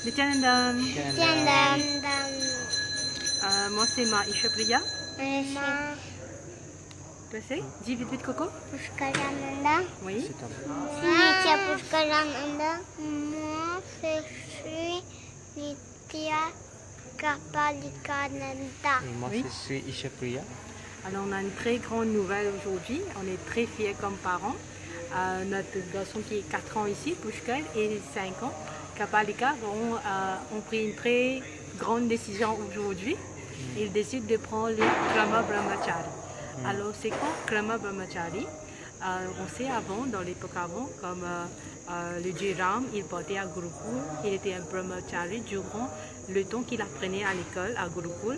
Nityanandam. Nityanandam. Moi c'est Maisha Priya. Moi, Toi c'est? Dis vite vite Coco. Pushkarananda. Oui. Nitya Pushkarananda. Moi, je suis Nitya Kapalikananda. Et moi, Oui. je suis Isha Priya. Alors on a une très grande nouvelle aujourd'hui. On est très fiers comme parents. Notre garçon qui est 4 ans ici, Pushkar, et 5 ans, Kapalika, ont pris une très grande décision aujourd'hui. Ils décident de prendre le Krama Brahmachari. Alors c'est quoi Krama Brahmachari? On sait avant, dans l'époque avant, comme le dieu Ram, il portait à Gurukul, il était un Brahmachari durant le temps qu'il apprenait à l'école à Gurukul.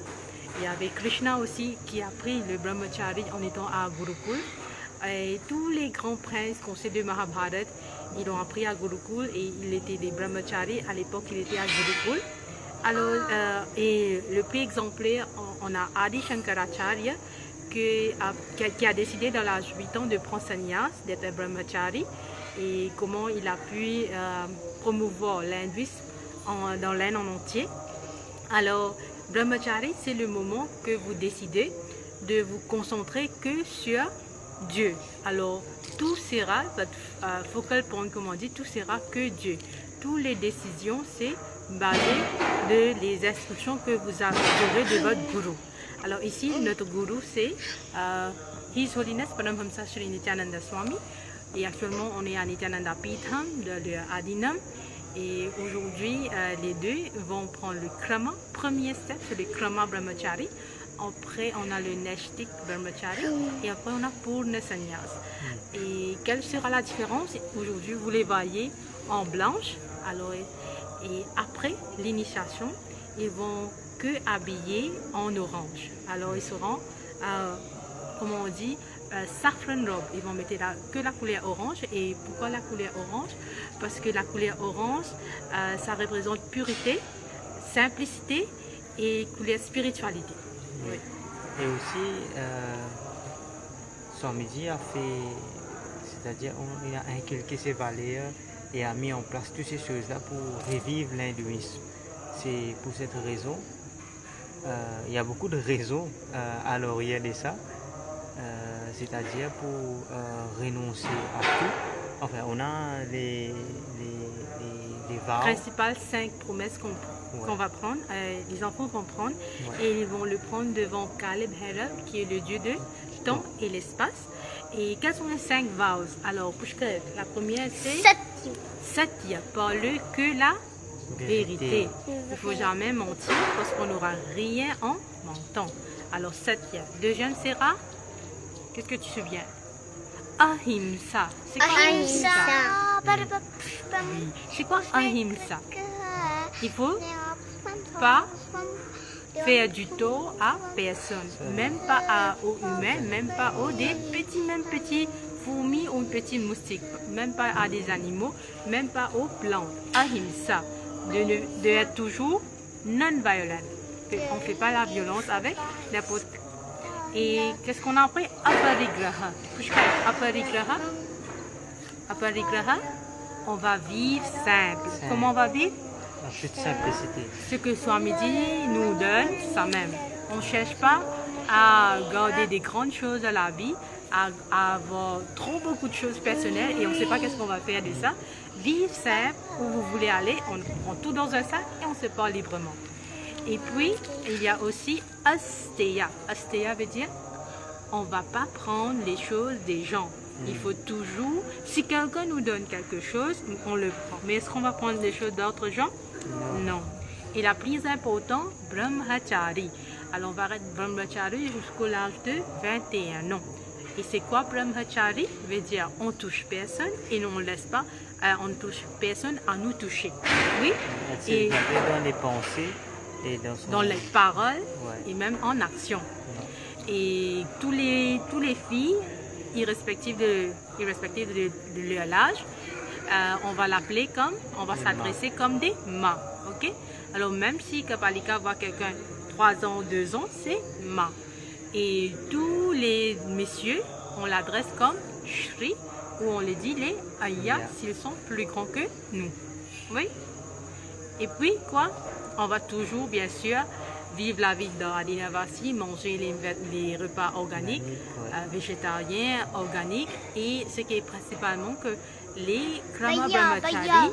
Il y avait Krishna aussi qui a pris le Brahmachari en étant à Gurukul. Et tous les grands princes qu'on sait de Mahabharata, ils l'ont appris à Gurukul et il était des Brahmachari. À l'époque, il était à Gurukul. Alors, et le plus exemplaire, on a Adi Shankaracharya qui a décidé dans l'âge 8 ans de prendre sannyas, d'être un Brahmachari, et comment il a pu promouvoir l'hindouisme dans l'Inde en entier. Alors, Brahmachari, c'est le moment que vous décidez de vous concentrer que sur Dieu. Alors, tout sera, votre focal point, comme on dit, tout sera que Dieu. Toutes les décisions, c'est basé de les instructions que vous aurez de votre gourou. Alors ici, notre gourou, c'est His Holiness Paramhamsa Shri Nityananda Swami. Et actuellement, on est à Nityananda Pitham, de Adinam. Et aujourd'hui, les deux vont prendre le Krama. Premier step, c'est le Krama Brahmachari. Après, on a le Neshtik Brahmachari. Et après, on a Purna Sannyas. Et quelle sera la différence? Aujourd'hui, vous les voyez en blanche. Alors, et après l'initiation, ils vont que habillés en orange. Alors, ils seront, comment on dit, saffron robe. Ils vont mettre que la couleur orange. Et pourquoi la couleur orange? Parce que la couleur orange, ça représente purité, simplicité et couleur spiritualité. Oui. Et aussi, Swamiji a fait, c'est-à-dire il a inculqué ses valeurs et a mis en place toutes ces choses-là pour revivre l'hindouisme. C'est pour cette raison, il y a beaucoup de raisons à l'arrière de ça, c'est-à-dire pour renoncer à tout. Enfin, on a les vows. Principales 5 promesses qu'on va prendre, les enfants vont prendre, et ils vont le prendre devant Kaleb Bhairav, qui est le dieu de temps et l'espace. Et quels sont les 5 vows? Alors, Pushkar, la première c'est Satya, parle que la vérité. Il ne faut jamais mentir parce qu'on n'aura rien en mentant. Alors, Satya. Deuxième sera, qu'est-ce que tu te souviens? Ahimsa. C'est quoi Ahimsa? C'est quoi Ahimsa? Il faut pas faire du tort à personne, même pas aux humains, même pas aux des petits fourmis ou petits moustiques, même pas à des animaux, même pas aux plantes. Ahimsa, de être toujours non-violent. On ne fait pas la violence avec n'importe. Et qu'est-ce qu'on a après? Aparigraha. Aparigraha, on va vivre simple. Comment on va vivre? En toute simplicité. Ce que Swamiji nous donne, ça même. On ne cherche pas à garder des grandes choses à la vie, à avoir trop beaucoup de choses personnelles et on ne sait pas qu'est-ce qu'on va faire de ça. Vivre simple, où vous voulez aller, on prend tout dans un sac et on se parle librement. Et puis, il y a aussi Asteya. Asteya veut dire, on ne va pas prendre les choses des gens. Il faut toujours, si quelqu'un nous donne quelque chose, on le prend. Mais est-ce qu'on va prendre des choses d'autres gens? Non. Et la plus importante, Brahmachari. Alors, on va être Brahmachari jusqu'au l'âge de 21 ans. Et c'est quoi Brahmachari? Veut dire, on touche personne et on ne laisse pas, on ne touche personne à nous toucher. Oui. Et dans les pensées et dans les paroles et même en action. Et tous les filles, irrespectives de leur âge, on va l'appeler comme, on va s'adresser comme des ma. Ok? Alors même si Kapalika voit quelqu'un 3 ans ou 2 ans, c'est ma. Et tous les messieurs, on l'adresse comme Shri, ou on les dit les Aya s'ils sont plus grands que nous. Oui? Et puis, quoi? On va toujours, bien sûr, vivre la vie dans Adinavasi, manger les repas organiques, végétariens, organiques. Et ce qui est principalement que les Krama Brahmachari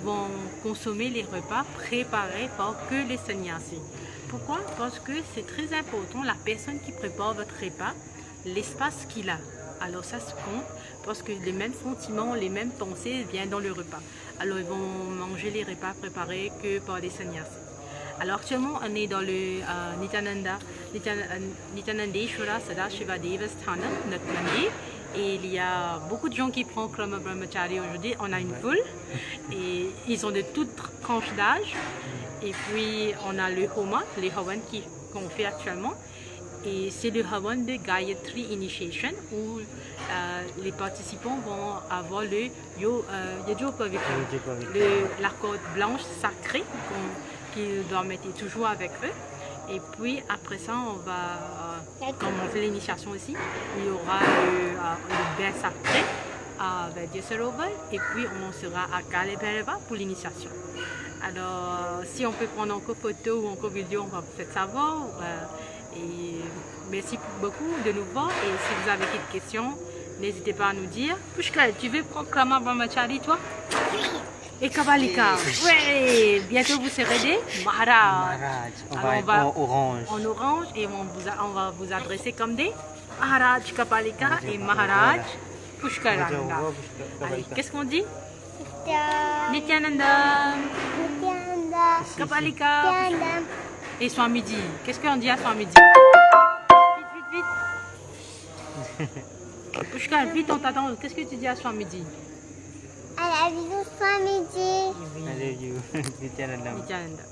vont consommer les repas préparés par que les sannyasis. Pourquoi? Parce que c'est très important, la personne qui prépare votre repas, l'espace qu'il a. Alors ça se compte parce que les mêmes sentiments, les mêmes pensées viennent dans le repas. Alors ils vont manger les repas préparés que par les sannyasis. Alors actuellement on est dans le Nityanandeshwara Sadashiva Devasthana, notre mandir. Et il y a beaucoup de gens qui prennent Krama Brahmachari aujourd'hui. On a une foule et ils ont de toutes tranches d'âge. Et puis on a le Homa, les Havan qu'on fait actuellement. Et c'est le Havan de Gayatri Initiation où les participants vont avoir le Yajurpavitra, la corde blanche sacrée qu'ils doivent mettre toujours avec eux. Et puis après ça, on va, comme on fait l'initiation ici, il y aura le bain sacré à Vedyasarovar et puis on sera à Kalebharava pour l'initiation. Alors, si on peut prendre encore photo ou encore vidéo, on va vous faire savoir. Et merci beaucoup de nous voir. Et si vous avez quelques questions, n'hésitez pas à nous dire. Pushkal, tu veux prendre Krama Brahmachari, toi? Et Kabalika. Oui, bientôt vous serez des Maharaj. On va en orange. En orange et on va vous adresser comme des Maharaj Kabalika et Maharaj Pushkarananda. Allez, qu'est-ce qu'on dit? Nityananda. Kabalika. Et Swamiji. Qu'est-ce qu'on dit à Swamiji? Vite, vite, vite. Pushkal, vite, on t'attend. Qu'est-ce que tu dis à Swamiji? I love you, Swamiji. I love you. Nityananda. Nityananda.